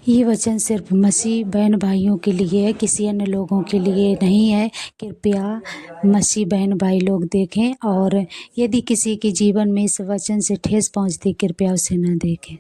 ये वचन सिर्फ मसीह बहन भाइयों के लिए है, किसी अन्य लोगों के लिए नहीं है। कृपया मसीह बहन भाई लोग देखें, और यदि किसी के जीवन में इस वचन से ठेस पहुंचती, कृपया उसे न देखें।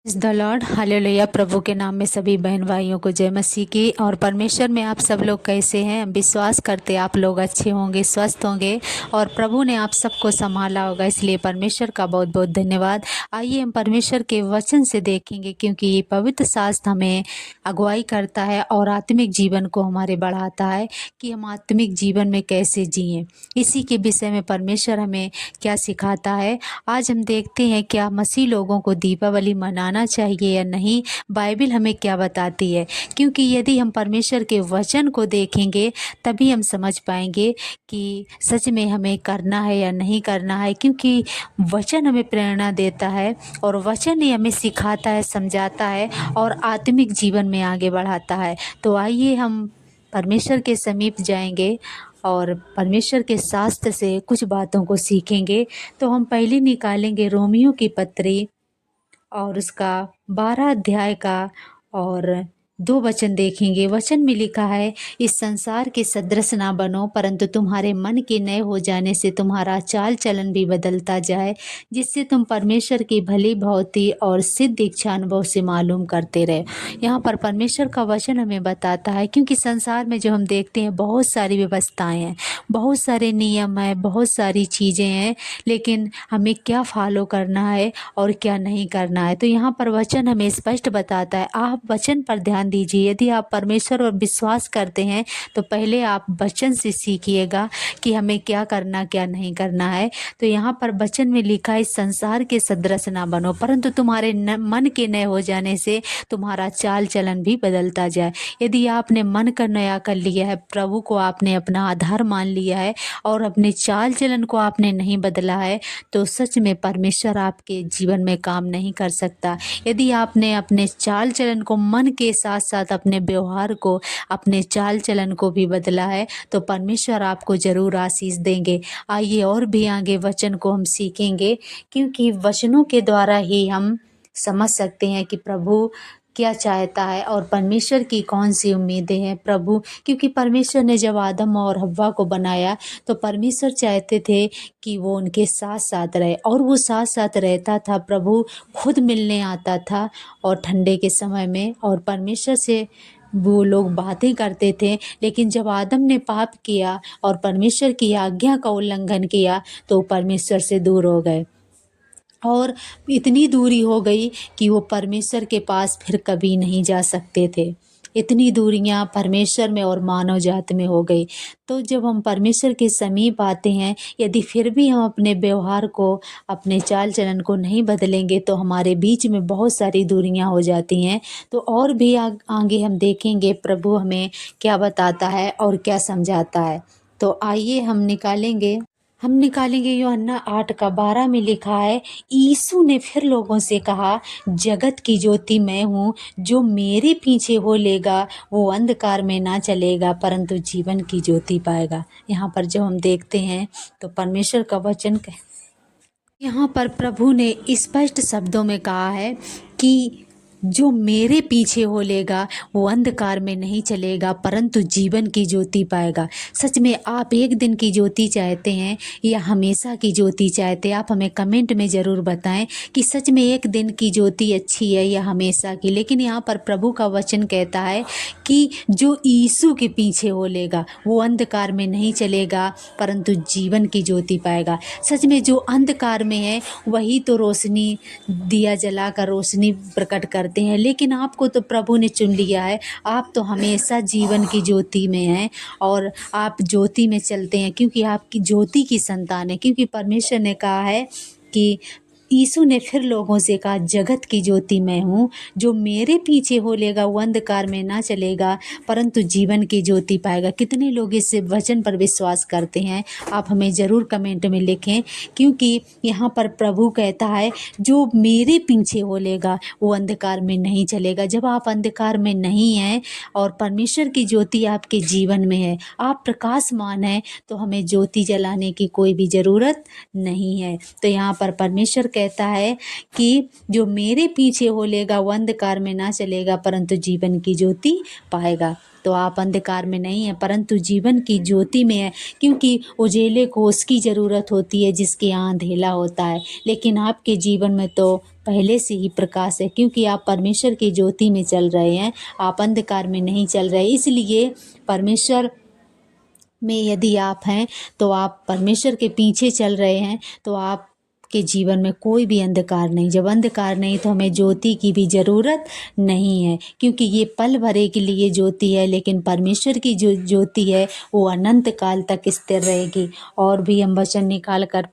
The Lord, hallelujah. प्रभु के नाम में सभी बहन भाइयों को जय मसीह की। और परमेश्वर में आप सब लोग कैसे हैं? हम विश्वास करते आप लोग अच्छे होंगे, स्वस्थ होंगे, और प्रभु ने आप सबको संभाला होगा, इसलिए परमेश्वर का बहुत बहुत धन्यवाद। आइए हम परमेश्वर के वचन से देखेंगे, क्योंकि ये पवित्र शास्त्र हमें अगुवाई करता है और आत्मिक जीवन को हमारे बढ़ाता है कि हम आत्मिक जीवन में कैसे जिएं। इसी के विषय में परमेश्वर हमें क्या सिखाता है, आज हम देखते हैं। क्या मसीह लोगों को दीपावली मनाना चाहिए या नहीं? बाइबल हमें क्या बताती है? क्योंकि यदि हम परमेश्वर के वचन को देखेंगे तभी हम समझ पाएंगे कि सच में हमें करना है या नहीं करना है। क्योंकि वचन हमें प्रेरणा देता है, और वचन ही हमें सिखाता है, समझाता है, और आत्मिक जीवन में आगे बढ़ाता है। तो आइए हम परमेश्वर के समीप जाएंगे और परमेश्वर के शास्त्र से कुछ बातों को सीखेंगे। तो हम पहले निकालेंगे रोमियो की पत्री और उसका 12 अध्याय का और 2 वचन देखेंगे। वचन में लिखा है, इस संसार के सदृश ना बनो, परंतु तुम्हारे मन के नए हो जाने से तुम्हारा चाल चलन भी बदलता जाए, जिससे तुम परमेश्वर की भली भांति और सिद्ध इच्छा अनुभव से मालूम करते रहे। यहाँ पर परमेश्वर का वचन हमें बताता है, क्योंकि संसार में जो हम देखते हैं बहुत सारी व्यवस्थाएं हैं, बहुत सारे नियम हैं, बहुत सारी चीज़ें हैं, लेकिन हमें क्या फॉलो करना है और क्या नहीं करना है। तो यहाँ पर वचन हमें स्पष्ट बताता है। आप वचन पर ध्यान दीजिए। यदि आप परमेश्वर और विश्वास करते हैं तो पहले आप वचन से सीखिएगा कि हमें क्या करना क्या नहीं करना है। तो यहाँ पर वचन में लिखा है, संसार के सदृश ना बनो, परंतु तुम्हारे मन के नए हो जाने से तुम्हारा चाल चलन भी बदलता जाए। यदि आपने मन का नया कर लिया है, प्रभु को आपने अपना आधार मान लिया है और अपने चाल चलन को आपने नहीं बदला है, तो सच में परमेश्वर आपके जीवन में काम नहीं कर सकता। यदि आपने अपने चाल चलन को, मन के साथ साथ अपने व्यवहार को, अपने चाल चलन को भी बदला है, तो परमेश्वर आपको जरूर आशीष देंगे। आइए और भी आगे वचन को हम सीखेंगे, क्योंकि वचनों के द्वारा ही हम समझ सकते हैं कि प्रभु क्या चाहता है और परमेश्वर की कौन सी उम्मीदें हैं। प्रभु, क्योंकि परमेश्वर ने जब आदम और हव्वा को बनाया तो परमेश्वर चाहते थे कि वो उनके साथ साथ रहे, और वो साथ साथ रहता था। प्रभु खुद मिलने आता था और ठंडे के समय में, और परमेश्वर से वो लोग बातें करते थे। लेकिन जब आदम ने पाप किया और परमेश्वर की आज्ञा का उल्लंघन किया तो परमेश्वर से दूर हो गए, और इतनी दूरी हो गई कि वो परमेश्वर के पास फिर कभी नहीं जा सकते थे। इतनी दूरियां परमेश्वर में और मानव जात में हो गई। तो जब हम परमेश्वर के समीप आते हैं, यदि फिर भी हम अपने व्यवहार को, अपने चाल चलन को नहीं बदलेंगे, तो हमारे बीच में बहुत सारी दूरियां हो जाती हैं। तो और भी आगे हम देखेंगे प्रभु हमें क्या बताता है और क्या समझाता है। तो आइए हम निकालेंगे यूहन्ना 8 का 12 में लिखा है, यीशु ने फिर लोगों से कहा, जगत की ज्योति मैं हूँ, जो मेरे पीछे हो लेगा वो अंधकार में ना चलेगा परंतु जीवन की ज्योति पाएगा। यहाँ पर जब हम देखते हैं तो परमेश्वर का वचन यहाँ पर प्रभु ने स्पष्ट शब्दों में कहा है कि जो मेरे पीछे हो लेगा वो अंधकार में नहीं चलेगा परंतु जीवन की ज्योति पाएगा। सच में आप एक दिन की ज्योति चाहते हैं या हमेशा की ज्योति चाहते हैं? आप हमें कमेंट में ज़रूर बताएं कि सच में एक दिन की ज्योति अच्छी है या हमेशा की। लेकिन यहाँ पर प्रभु का वचन कहता है कि जो यीशु के पीछे हो लेगा वो अंधकार में नहीं चलेगा परंतु जीवन की ज्योति पाएगा। सच में जो अंधकार में है वही तो रोशनी, दिया जलाकर रोशनी प्रकट करते हैं, लेकिन आपको तो प्रभु ने चुन लिया है। आप तो हमेशा जीवन की ज्योति में हैं और आप ज्योति में चलते हैं, क्योंकि आपकी ज्योति की संतान है। क्योंकि परमेश्वर ने कहा है कि यीशु ने फिर लोगों से कहा, जगत की ज्योति मैं हूँ, जो मेरे पीछे हो लेगा वो अंधकार में ना चलेगा परंतु जीवन की ज्योति पाएगा। कितने लोग इस वचन पर विश्वास करते हैं? आप हमें ज़रूर कमेंट में लिखें, क्योंकि यहाँ पर प्रभु कहता है जो मेरे पीछे हो लेगा वो अंधकार में नहीं चलेगा। जब आप अंधकार में नहीं हैं और परमेश्वर की ज्योति आपके जीवन में है, आप प्रकाशमान हैं, तो हमें ज्योति जलाने की कोई भी ज़रूरत नहीं है। तो यहाँ पर परमेश्वर कहता है कि जो मेरे पीछे हो लेगा वो अंधकार में ना चलेगा परंतु जीवन की ज्योति पाएगा। तो आप अंधकार में नहीं हैं परंतु जीवन की ज्योति में है, क्योंकि उजेले को उसकी ज़रूरत होती है जिसके यहाँ अंधेला होता है, लेकिन आपके जीवन में तो पहले से ही प्रकाश है, क्योंकि आप परमेश्वर की ज्योति में चल रहे हैं, आप अंधकार में नहीं चल रहे। इसलिए परमेश्वर में यदि आप हैं तो आप परमेश्वर के पीछे चल रहे हैं तो आप के जीवन में कोई भी अंधकार नहीं। जब अंधकार नहीं तो हमें ज्योति की भी ज़रूरत नहीं है, क्योंकि ये पल भरे के लिए ज्योति है, लेकिन परमेश्वर की जो ज्योति है वो अनंत काल तक स्थिर रहेगी। और भी हम वचन निकाल कर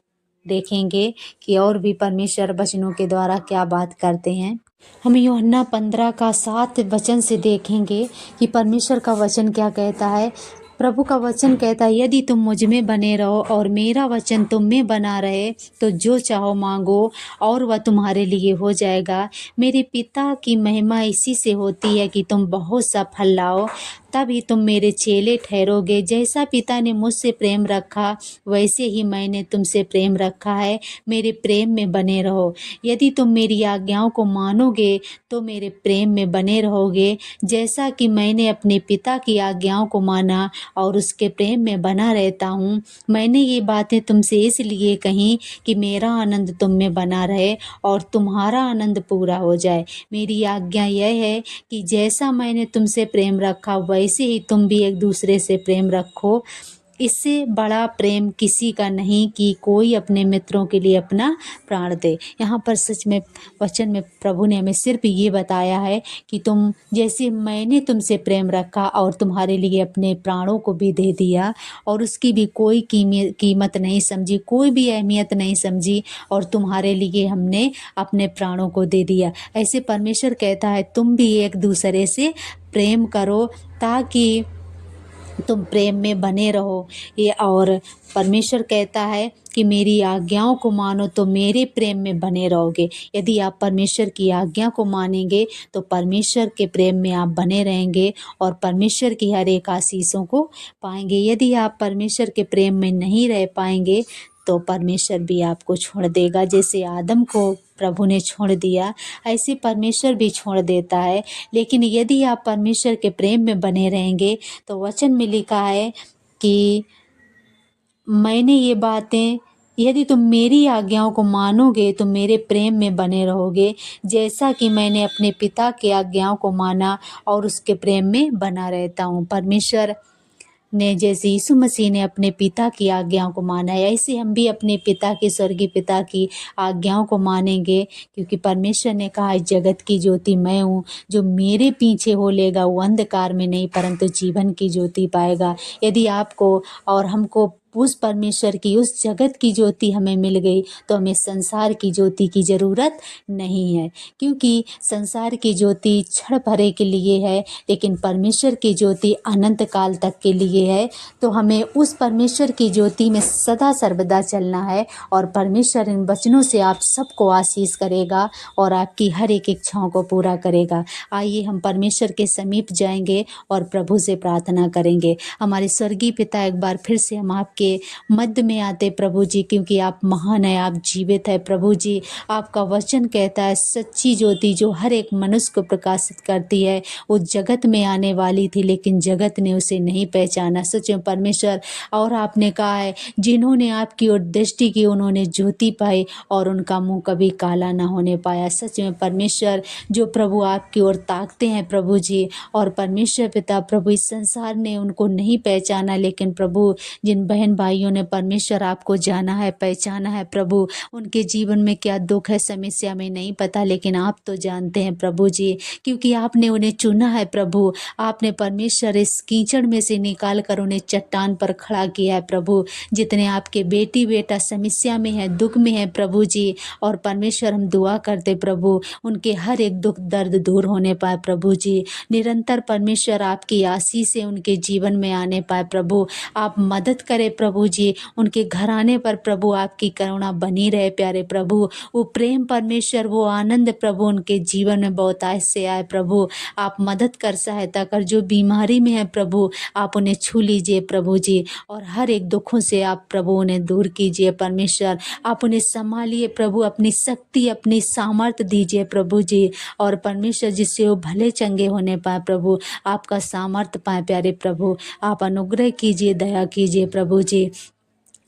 देखेंगे कि और भी परमेश्वर वचनों के द्वारा क्या बात करते हैं। हम यूहन्ना 15:7 वचन से देखेंगे कि परमेश्वर का वचन क्या कहता है। प्रभु का वचन कहता है, यदि तुम मुझ में बने रहो और मेरा वचन तुम में बना रहे तो जो चाहो मांगो और वह तुम्हारे लिए हो जाएगा। मेरे पिता की महिमा इसी से होती है कि तुम बहुत सा फल लाओ, तभी तुम मेरे चेले ठहरोगे। जैसा पिता ने मुझसे प्रेम रखा वैसे ही मैंने तुमसे प्रेम रखा है, मेरे प्रेम में बने रहो। यदि तुम मेरी आज्ञाओं को मानोगे तो मेरे प्रेम में बने रहोगे, जैसा कि मैंने अपने पिता की आज्ञाओं को माना और उसके प्रेम में बना रहता हूँ। मैंने ये बातें तुमसे इसलिए कहीं कि मेरा आनंद तुम में बना रहे और तुम्हारा आनंद पूरा हो जाए। मेरी आज्ञा यह है कि जैसा मैंने तुमसे प्रेम रखा वैसे ही तुम भी एक दूसरे से प्रेम रखो। इससे बड़ा प्रेम किसी का नहीं कि कोई अपने मित्रों के लिए अपना प्राण दे। यहाँ पर सच में वचन में प्रभु ने हमें सिर्फ ये बताया है कि तुम जैसे मैंने तुमसे प्रेम रखा और तुम्हारे लिए अपने प्राणों को भी दे दिया और उसकी भी कोई कीमत नहीं समझी, कोई भी अहमियत नहीं समझी और तुम्हारे लिए हमने अपने प्राणों को दे दिया। ऐसे परमेश्वर कहता है तुम भी एक दूसरे से प्रेम करो ताकि तुम प्रेम में बने रहो। ये और परमेश्वर कहता है कि मेरी आज्ञाओं को मानो तो मेरे प्रेम में बने रहोगे। यदि आप परमेश्वर की आज्ञा को मानेंगे तो परमेश्वर के प्रेम में आप बने रहेंगे और परमेश्वर की हर एक आशीषों को पाएंगे। यदि आप परमेश्वर के प्रेम में नहीं रह पाएंगे तो परमेश्वर भी आपको छोड़ देगा। जैसे आदम को प्रभु ने छोड़ दिया ऐसे परमेश्वर भी छोड़ देता है। लेकिन यदि आप परमेश्वर के प्रेम में बने रहेंगे तो वचन में लिखा है कि मैंने ये बातें, यदि तुम मेरी आज्ञाओं को मानोगे तो मेरे प्रेम में बने रहोगे, जैसा कि मैंने अपने पिता की आज्ञाओं को माना और उसके प्रेम में बना रहता हूँ। परमेश्वर ने जैसे यीशु मसीह ने अपने पिता की आज्ञाओं को माना है, ऐसे हम भी अपने पिता के स्वर्गीय पिता की आज्ञाओं को मानेंगे, क्योंकि परमेश्वर ने कहा इस जगत की ज्योति मैं हूँ, जो मेरे पीछे हो लेगा वो अंधकार में नहीं परंतु जीवन की ज्योति पाएगा। यदि आपको और हमको उस परमेश्वर की उस जगत की ज्योति हमें मिल गई तो हमें संसार की ज्योति की ज़रूरत नहीं है, क्योंकि संसार की ज्योति क्षण भरे के लिए है लेकिन परमेश्वर की ज्योति अनंत काल तक के लिए है। तो हमें उस परमेश्वर की ज्योति में सदा सर्वदा चलना है और परमेश्वर इन वचनों से आप सबको आशीष करेगा और आपकी हर एक इच्छाओं को पूरा करेगा। आइए हम परमेश्वर के समीप जाएंगे और प्रभु से प्रार्थना करेंगे। हमारे स्वर्गीय पिता, एक बार फिर से हम आपके मध्य में आते प्रभु जी, क्योंकि आप महान है, आप जीवित है प्रभु जी। आपका वचन कहता है सच्ची ज्योति जो हर एक मनुष्य को प्रकाशित करती है वो जगत में आने वाली थी लेकिन जगत ने उसे नहीं पहचाना। सच में परमेश्वर, और आपने कहा है जिन्होंने आपकी ओर दृष्टि की उन्होंने ज्योति पाई और उनका मुंह कभी काला ना होने पाया। सच में परमेश्वर, जो प्रभु आपकी ओर ताकते हैं प्रभु जी, और परमेश्वर पिता प्रभु इस संसार ने उनको नहीं पहचाना, लेकिन प्रभु जिन बहन भाइयों ने परमेश्वर आपको जाना है, पहचाना है प्रभु, उनके जीवन में क्या दुख है समस्या में नहीं पता, लेकिन आप तो जानते हैं प्रभु जी, क्योंकि आपने उन्हें चुना है प्रभु। आपने परमेश्वर इस कीचड़ में से निकाल कर उन्हें चट्टान पर खड़ा किया है प्रभु। जितने आपके बेटी बेटा समस्या में है, दुख में है प्रभु जी, और परमेश्वर हम दुआ करते प्रभु उनके हर एक दुख दर्द दूर होने पाए प्रभु जी। निरंतर परमेश्वर आपकी आशीष से उनके जीवन में आने पाए प्रभु। आप मदद करें प्रभु प्रभु जी उनके घराने पर प्रभु आपकी करुणा बनी रहे प्यारे प्रभु। वो प्रेम परमेश्वर, वो आनंद प्रभु उनके जीवन में बहुत ऐसे आए प्रभु। आप मदद कर, सहायता कर, जो बीमारी में है प्रभु आप उन्हें छू लीजिए प्रभु जी, और हर एक दुखों से आप प्रभु उन्हें दूर कीजिए परमेश्वर। आप उन्हें संभालिए प्रभु, अपनी शक्ति अपनी सामर्थ दीजिए प्रभु जी, और परमेश्वर जिससे वो भले चंगे होने पाए प्रभु, आपका सामर्थ पाए प्यारे प्रभु। आप अनुग्रह कीजिए, दया कीजिए प्रभु जी।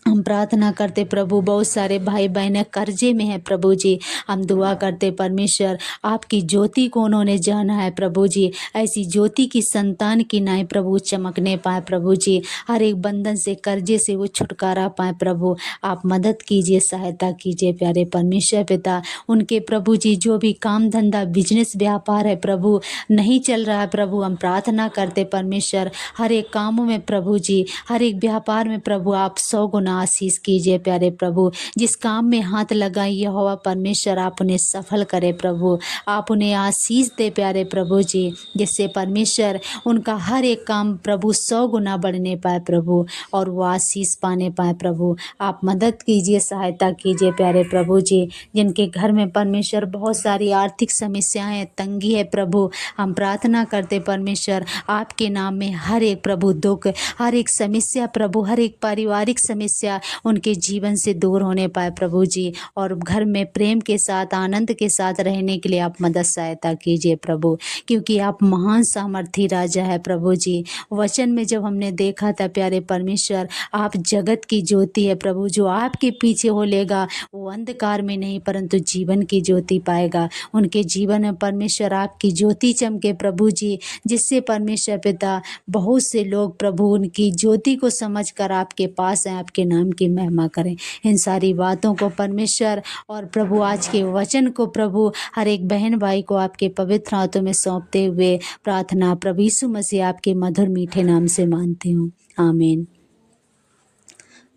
हम प्रार्थना करते प्रभु, बहुत सारे भाई बहनें कर्जे में हैं प्रभु जी, हम दुआ करते परमेश्वर आपकी ज्योति को उन्होंने जाना है प्रभु जी, ऐसी ज्योति की संतान की नाई प्रभु चमकने पाए प्रभु जी, हर एक बंधन से कर्जे से वो छुटकारा पाए प्रभु। आप मदद कीजिए, सहायता कीजिए प्यारे परमेश्वर पिता। उनके प्रभु जी जो भी काम धंधा बिजनेस व्यापार है प्रभु नहीं चल रहा है प्रभु, हम प्रार्थना करते परमेश्वर हर एक कामों में प्रभु जी, हर एक व्यापार में प्रभु आप 100 गुना आशीष कीजिए प्यारे प्रभु। जिस काम में हाथ लगाइए यहोवा परमेश्वर आप उन्हें सफल करे प्रभु, आप उन्हें आशीष दे प्यारे प्रभु जी, जिससे परमेश्वर उनका हर एक काम प्रभु 100 गुना बढ़ने पाए प्रभु, और वो आशीष पाने पाए प्रभु। आप मदद कीजिए, सहायता कीजिए प्यारे प्रभु जी। जिनके घर में परमेश्वर बहुत सारी आर्थिक समस्याएं तंगी है प्रभु, हम प्रार्थना करते परमेश्वर आपके नाम में हर एक प्रभु दुख, हर एक समस्या प्रभु, हर एक पारिवारिक समस्या उनके जीवन से दूर होने पाए प्रभु जी, और घर में प्रेम के साथ आनंद के साथ रहने के लिए आप मदद सहायता कीजिए प्रभु, क्योंकि आप महान सामर्थी राजा है प्रभु जी। वचन में जब हमने देखा था प्यारे परमेश्वर आप जगत की ज्योति है प्रभु, जो आपके पीछे हो लेगा वो अंधकार में नहीं परंतु जीवन की ज्योति पाएगा। उनके जीवन में परमेश्वर आपकी ज्योति चमके प्रभु जी, जिससे परमेश्वर पिता बहुत से लोग प्रभु उनकी ज्योति को समझकर आपके पास आए, आपके नाम की महिमा करें। इन सारी बातों को परमेश्वर और प्रभु आज के वचन को प्रभु हर एक बहन भाई को आपके पवित्र हाथों में सौंपते हुए प्रार्थना प्रभु यीशु मसीह आपके मधुर मीठे नाम से मानती हूँ, आमीन।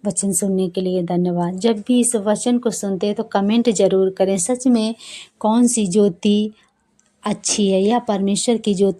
वचन सुनने के लिए धन्यवाद। जब भी इस वचन को सुनते हैं तो कमेंट जरूर करें, सच में कौन सी ज्योति अच्छी है या परमेश्वर की ज्योति